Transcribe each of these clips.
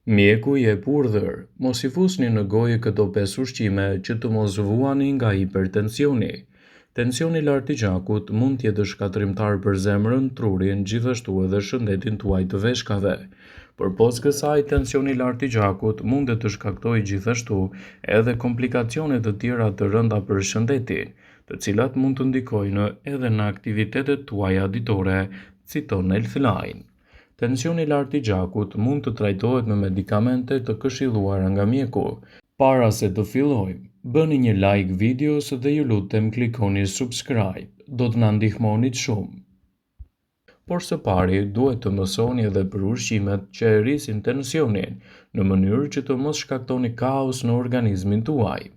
Mjeku i jep urdhër, mos I fusni në gojë këto 5 ushqime që të mos vuani nga hipertensioni. Tensioni I lartë I gjakut mund të jetë shkatrimtar për zemrën, trurin, gjithashtu edhe shëndetin tuaj të veshkave. Përpos kësaj, tensioni I lartë I gjakut mund të shkaktojë gjithashtu edhe komplikacione të tjera të rënda për shëndetin, të cilat mund të ndikojnë edhe në aktivitetet tuaja ditore, citon Healthline. Tensioni I lartë I gjakut mund të trajtohet me medikamente të këshilluara nga mjeku. Para se të fillojmë, bëni një like videos dhe ju lutem klikoni subscribe, do të na ndihmonit shumë. Por së pari, duhet të mësoni edhe për ushqimet që e rrisin tensionin, në mënyrë që të mos shkaktoni kaos në organizmin tuaj.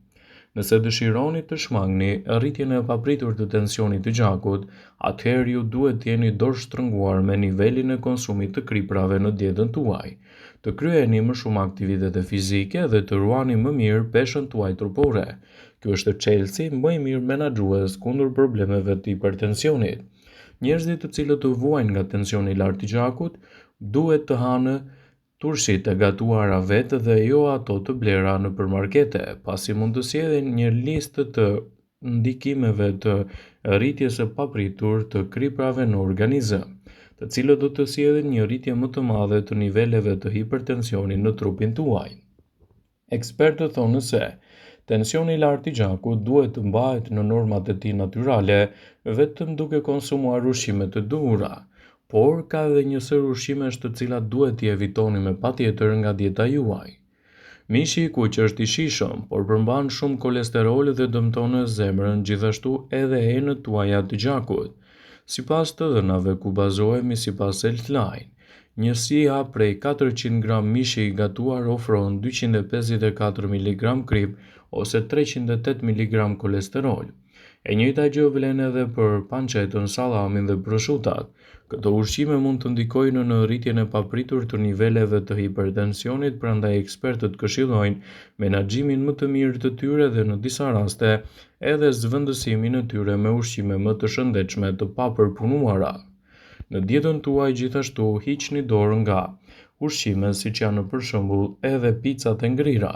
Nëse dëshironi të shmangni rritjen e papritur të tensionit të gjakut, atëherë ju duhet të jeni dorë shtrënguar me nivelin e konsumit të kriprave në dietën tuaj, të kryeni më shumë aktivitete fizike dhe të ruani më mirë peshën tuaj trupore. Ky është çelësi më I mirë menaxhues kundër problemeve të hipertensionit. Njerëzit të cilët të vuajnë nga tensioni I lartë I gjakut duhet të hanë turshit e gatuara vetë dhe jo ato të blera nëpër markete, pasi mund të sjellin një listë të ndikimeve të rritjes së papritur të kriprave në organizëm, të cilët do të sjellin një rritje më të madhe të niveleve të hipertensionit në trupin tuaj. Ekspertët thonë se tensioni I lartë I gjakut duhet të mbahet në normat e tij natyrale, vetëm duke konsumuar ushqime të duhura. Por ka edhe një sër ushqimesh të cilat duhet t'i evitoni me patjetër nga dieta juaj. Mishi I kuq është I shijshëm, por përmban shumë kolesterol dhe dëmton zemrën, gjithashtu edhe enët tuaja të gjakut. Sipas të dhënave ku bazohemi sipas Healthline, njësia prej 400 gram mishi I gatuar ofron 254 mg krip ose 308 mg kolesterol. E njëjta gjë vlen edhe për pancetën, sallamin dhe prosciutat. Këto ushqime mund të ndikojnë në rritjen e papritur të niveleve të hipertensionit, prandaj ekspertët këshillojnë menaxhimin më të mirë të tyre dhe në disa raste edhe zvendësimin e tyre me ushqime më të shëndetshme të papërpunuara. Në dietën tuaj gjithashtu hiqni dorë nga ushqime siç janë për shembull edhe picat e ngrira.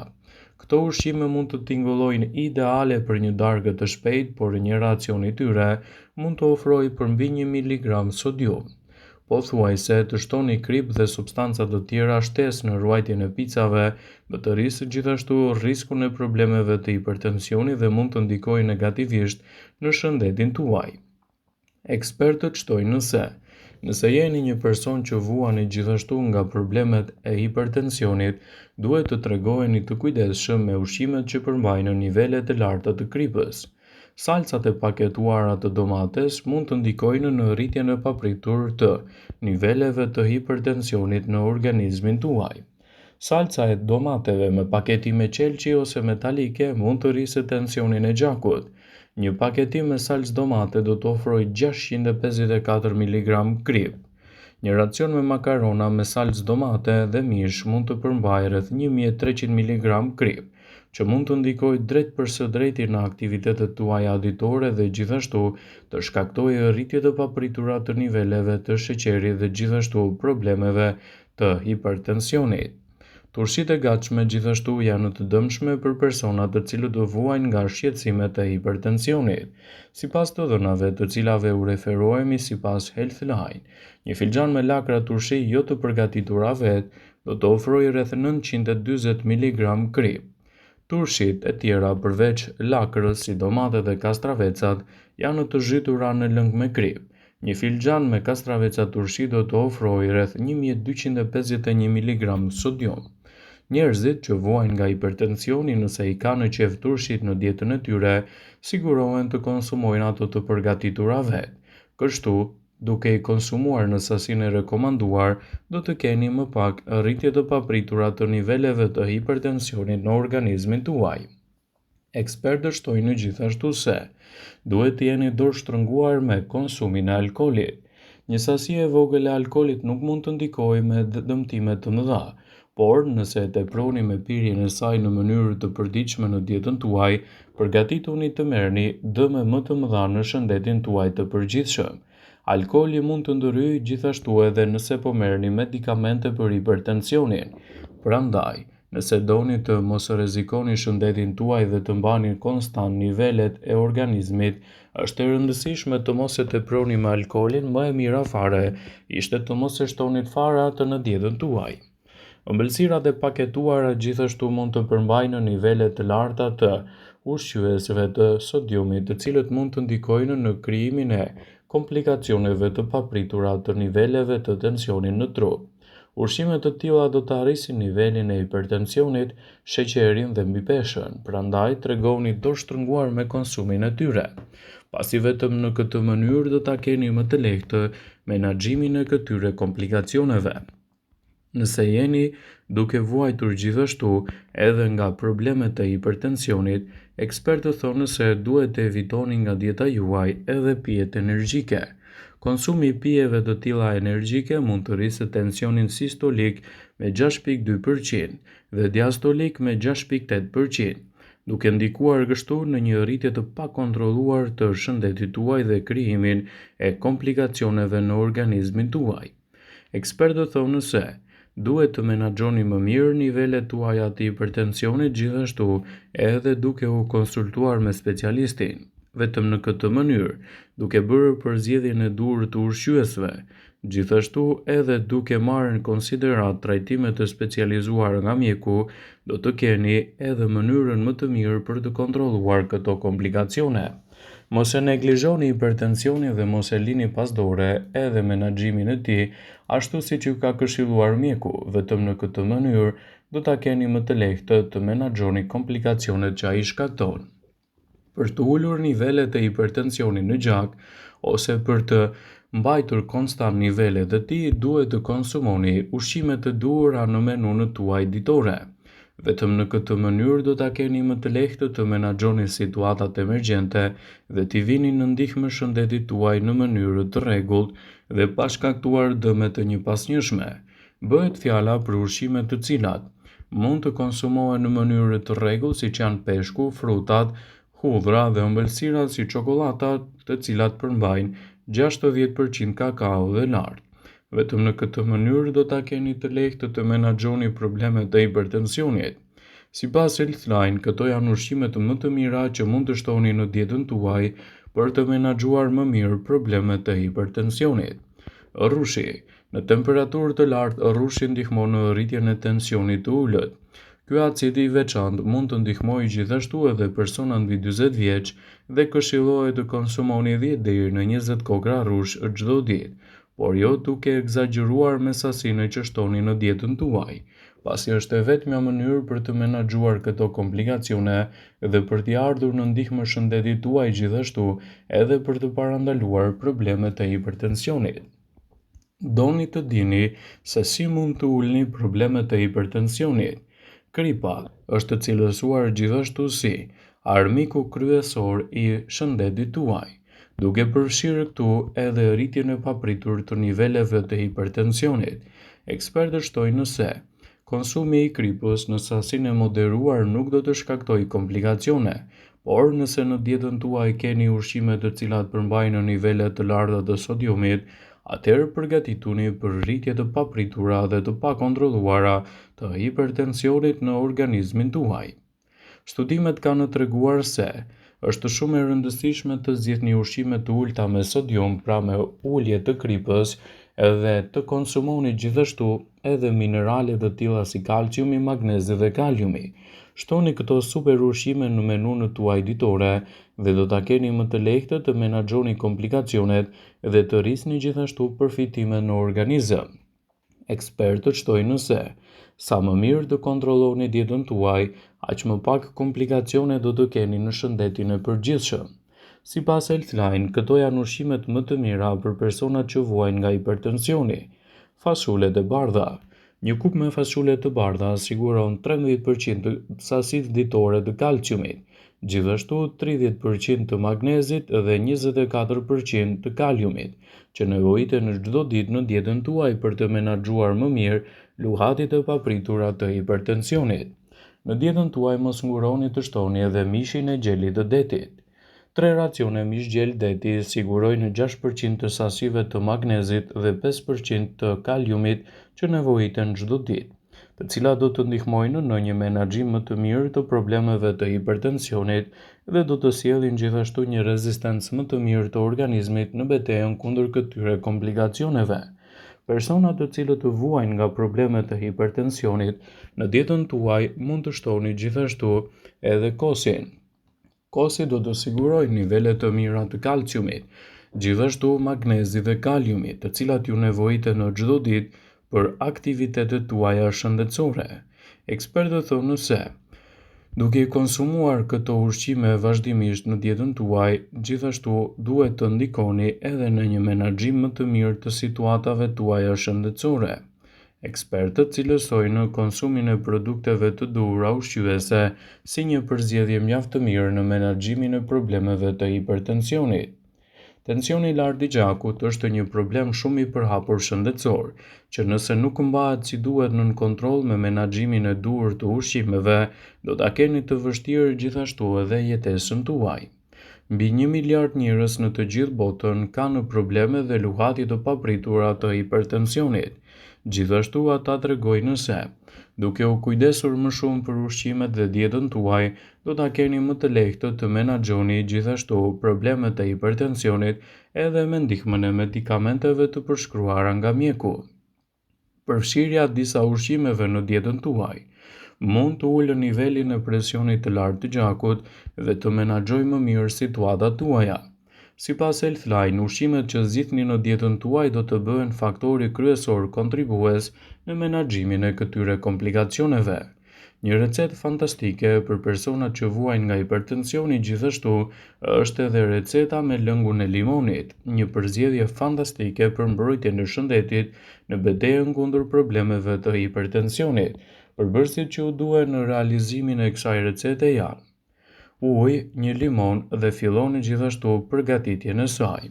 Këto ushqime mund të tingëllojnë ideale për një darkë të shpejtë, por një racion I tyre mund të ofrojë përmbi 1 mg sodium. Pothuajse të shtoni krip dhe substanca të tjera shtesë në ruajtjen e picave, do të rrisë gjithashtu rrezikun e problemeve të hipertensionit dhe mund të ndikojë negativisht në shëndetin tuaj. Ekspertët shtojnë nëse jeni një person që vuani gjithashtu nga problemet e hipertensionit, duhet të tregoheni të kujdesshëm me ushqimet që përmbajnë nivele të larta të kripës. Salcat e paketuara të domates mund të ndikojnë në rritjen e papritur të niveleve të hipertensionit në organizmin tuaj. Salca e domateve me paketime qelçi ose metalike mund të rrisë tensionin e gjakut. Një paketim me salcë domate do të ofrojë 654 mg krip. Një racion me makarona me salcë domate dhe mish mund të përmbajë rreth 1300 mg krip, që mund të ndikojë drejt për së drejti në aktivitetet tuaja ditore dhe gjithashtu të shkaktojë rritje të papritura të niveleve të sheqerit dhe gjithashtu problemeve të hipertensionit. Turshit e gatshme gjithashtu janë të dëmshme për personat të cilët do vuajnë nga shqetësimet e hipertensionit. Sipas të dhënave të cilave u referohemi sipas Healthline, një filxhan me lakra turshi jo të përgatitura vetë do të ofrojë rreth 940 mg krip. Turshit e tjera përveç lakrës, si domatet dhe kastravecat, janë të zhytura në lëng me krip. Një filxhan me kastraveca turshi do të ofrojë rreth 1251 mg sodium. Njerëzit që vuajnë nga hipertensioni, nëse I kanë qejf turshit në dietën e tyre, sigurohen të konsumojnë ato të përgatitura vetë. Kështu, duke I konsumuar në sasinë e rekomanduar, do të keni më pak rritje të papritura të niveleve të hipertensionit në organizmin tuaj. Ekspertët shtojnë gjithashtu se duhet të jeni dorë shtrënguar me konsumin e alkoolit. Një sasi e vogël e alkoolit nuk mund të ndikojë me dëmtime të mëdha, por nëse e teproni me pirjen e saj në mënyrë të përditshme në dietën tuaj, përgatituni të merrni dëme më të mëdha në shëndetin tuaj të përgjithshëm. Alkooli mund të ndërhyjë gjithashtu edhe nëse po merrni medikamente për hipertensionin. Prandaj, nëse doni të mos rrezikoni shëndetin tuaj dhe të mbani konstant nivelet e organizmit, është e rëndësishme të mos e teproni me alkoolin, më e mira fare ishte të mos e shtonit fare atë në dietën tuaj. Ëmbëlsirat e paketuara gjithashtu mund të përmbajnë nivele të larta të ushqyesve të sodiumit, të cilët mund të ndikojnë në krijimin e komplikacioneve të papritura të niveleve të tensionit në trup. Ushqime të tilla do të arrisin nivelin e hipertensionit, sheqerin dhe mbipeshën, prandaj tregoni dorë shtrënguar me konsumin e tyre. Pasi vetëm në këtë mënyrë do ta keni më të lehtë menaxhimin e këtyre komplikacioneve. Nëse jeni duke vuajtur gjithashtu edhe nga problemet e hipertensionit, ekspertët thonë se duhet të evitoni nga dieta juaj edhe pijet energjike. Konsumi i pijeve të tilla energjike mund të rrisë tensionin sistolik me 6,2% dhe diastolik me 6,8%, duke ndikuar kështu në një rritje të pakontrolluar të shëndetit tuaj dhe krijimin e komplikacioneve në organizmin tuaj. Ekspertët thonë se duhet të menaxhoni më mirë nivelet tuaja të hipertensionit, gjithashtu edhe duke u konsultuar me specialistin. Vetëm në këtë mënyrë, duke bërë përzgjedhjen e duhur të ushqyesve, gjithashtu edhe duke marrë në konsiderat trajtime të specializuar nga mjeku, do të keni edhe mënyrën më të mirë për të kontrolluar këto komplikacione. Mos e neglizhoni hipertensionin dhe mos e lini pas dore edhe menaxhimin e tij, ashtu siç ju ka këshilluar mjeku. Vetëm në këtë mënyrë do ta keni më të lehtë të menaxhoni komplikacionet që ai shkakton. Për të ulur nivelet e hipertensionit në gjak ose për të mbajtur konstant nivelet e tij, duhet të konsumoni ushqime të duhura në menun tuaj ditore. Vetëm në këtë mënyrë do ta keni më të lehtë të menaxhoni situatat emergjente dhe t'i vini në ndihmë shëndetit tuaj në mënyrë të rregullt dhe pa shkaktuar dëme të njëpasnjëshme. Bëhet fjala për ushqime të cilat mund të konsumohen në mënyrë të rregullt, siç janë peshku, frutat, hudhra dhe ëmbëlsirat si çokolata, të cilat përmbajnë 60% kakao dhe lart. Vetëm në këtë mënyrë do ta keni të lehtë të menaxhoni problemet e hipertensionit. Sipas Healthline, këto janë ushqimet më të mira që mund të shtoni në dietën tuaj për të menaxhuar më mirë problemet e hipertensionit. Rrushi. Në temperaturë të lartë, rrushi ndihmon në rritjen e tensionit të ulët. Ky acid i veçantë mund të ndihmojë gjithashtu edhe persona mbi 40 vjeç dhe këshillohet të konsumoni 10 deri në 20 kokra rrush çdo ditë, por jo duke egzageruar me sasinë që shtoni në dietën tuaj, pasi është e vetmja mënyrë për të menaxhuar këto komplikacione dhe për t'i ardhur në ndihmë shëndetit tuaj, gjithashtu edhe për të parandaluar problemet e hipertensionit. Doni të dini se si mund të ulni problemet e hipertensionit. Kripa është cilësuar gjithashtu si armiku kryesor i shëndetit tuaj, duke përfshirë këtu edhe rritjen e papritur të niveleve të hipertensionit. Ekspertët shtojnë se konsumi i kripës në sasinë e moderuar nuk do të shkaktojë komplikacione, por nëse në dietën tuaj keni ushqime të cilat përmbajnë nivele të larta të sodiumit, atëherë përgatituni për rritje të papritura dhe të pakontrolluara të hipertensionit në organizmin tuaj. Studimet kanë treguar se është shumë e rëndësishme të zgjidhni ushqime të ulta me sodium, pra me ulje të kripës, edhe të konsumoni gjithashtu edhe minerale të tilla si kalciumi, magnezi dhe kaliumi. Shtoni këto super ushqime në menun tuaj ditore dhe do ta keni më të lehtë të menaxhoni komplikacionet dhe të rrisni gjithashtu përfitimet në organizëm. Ekspertët shtojnë se sa më mirë të kontrolloni dietën tuaj, aq më pak komplikacione do të keni në shëndetin e përgjithshëm. Sipas Healthline, këto janë ushqimet më të mira për personat që vuajnë nga hipertensioni. Fasulet e bardha. Një kup me fasule të bardha siguron 13% të sasitë ditore të kalciumit, gjithashtu 30% të magnezit dhe 24% të kaliumit, që nevojiten çdo ditë në dietën tuaj për të menaxhuar më mirë luhatit e papritura të hipertensionit. Në dietën tuaj mos nguroni të shtoni edhe mishin e gjelit të detit. 3 racione mish-gjel deti sigurojnë 6% të sasive të magnezit dhe 5% të kaliumit që nevojiten çdo ditë, të cilat do të ndihmojnë në një menaxhim më të mirë të problemeve të hipertensionit dhe do të sjellin gjithashtu një rezistencë më të mirë të organizmit në betejën kundër këtyre komplikacioneve. Persona të cilët vuajnë nga probleme të hipertensionit në dietën tuaj mund të shtoni gjithashtu edhe kosin. Kosi do të sigurojë nivele të mira të kalciumit, gjithashtu magnezi dhe kaliumit, të cilat ju nevojiten në çdo ditë për aktivitetet tuaja shëndetësore. Ekspertët thonë se duke i konsumuar këto ushqime vazhdimisht në dietën tuaj, gjithashtu duhet të ndikoni edhe në një menaxhim më të mirë të situatave tuaja shëndetësore. Ekspertët cilësojnë konsumin e produkteve të duhura ushqyese si një përzgjedhje mjaft të mirë në menaxhimin e problemeve të hipertensionit. Tensioni i lartë i gjakut është një problem shumë i përhapur shëndetësor, që nëse nuk mbahet si duhet nën kontroll me menaxhimin e duhur të ushqimeve, do ta keni të vështirë gjithashtu edhe jetesën tuaj. Mbi 1 miliard njerëz në të gjithë botën kanë probleme dhe luhati të papritura të hipertensionit. Gjithashtu ata tregojnë se, duke u kujdesur më shumë për ushqimet dhe dietën tuaj, do ta keni më të lehtë të menaxhoni gjithashtu problemet e hipertensionit edhe me ndihmën e medikamenteve të përshkruara nga mjeku. Përfshirja e disa ushqimeve në dietën tuaj mund të ulë nivelin e presionit të lartë të gjakut dhe të menaxhojë më mirë situatat tuaja. Sipas Healthline, ushqimet që zgjidhni në dietën tuaj do të bëhen faktori kryesor kontribues në menaxhimin e këtyre komplikacioneve. Një recetë fantastike për personat që vuajnë nga hipertensioni gjithashtu është edhe receta me lëngun e limonit, një përzgjedhje fantastike për mbrojtjen e shëndetit në betejën kundër problemeve të hipertensionit. Përbërësit që u duhen në realizimin e kësaj recete janë ujë, një limon dhe filloni gjithashtu përgatitjen e saj.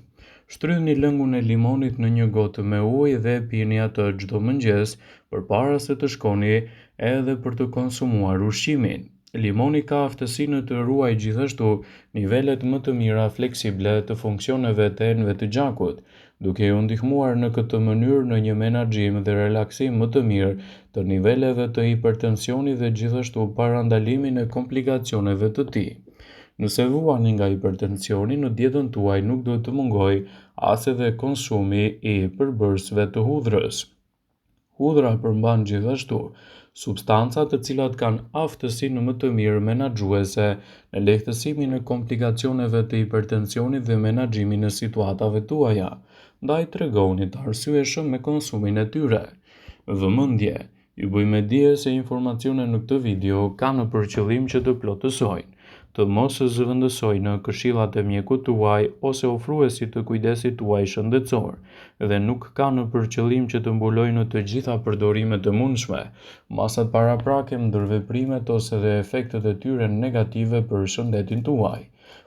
Shtrydhni lëngun e limonit në një gotë me ujë dhe pini atë çdo mëngjes përpara se të shkoni edhe për të konsumuar ushqimin. Limoni ka aftësinë të ruajë gjithashtu nivelet më të mira fleksible të funksioneve të enëve të gjakut, duke ju ndihmuar në këtë mënyrë në një menaxhim dhe relaksim më të mirë të niveleve të hipertensionit dhe gjithashtu parandalimin e komplikacioneve të tij. Nëse vuani nga hipertensioni, në dietën tuaj nuk duhet të mungojë as edhe konsumi i përbërësve të hudhrës. Hudhra përmban gjithashtu substanca të cilat kanë aftësinë më të mirë menaxhuese në lehtësimin e komplikacioneve të hipertensionit dhe menaxhimin e situatave tuaja, ndaj tregoni të arsyeshëm me konsumin e tyre. Vëmendje, ju bëjmë dije se informacionet në këtë video kanë për qëllim që të plotësojnë, të mos zëvendësojnë këshillat e mjekut tuaj ose ofruesit të kujdesit tuaj shëndetësor dhe nuk kanë për qëllim që të mbulojnë të gjitha përdorimet e mundshme, masat paraprake, ndërveprimet ose dhe efektet e tyre negative për shëndetin tuaj.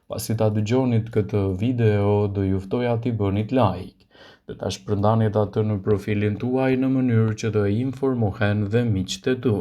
Pasi ta dëgjonit këtë video, do ju ftoja t'i bënit like dhe ta shpërndanit atë në profilin tuaj në mënyrë që të informohen dhe miqtë e tu.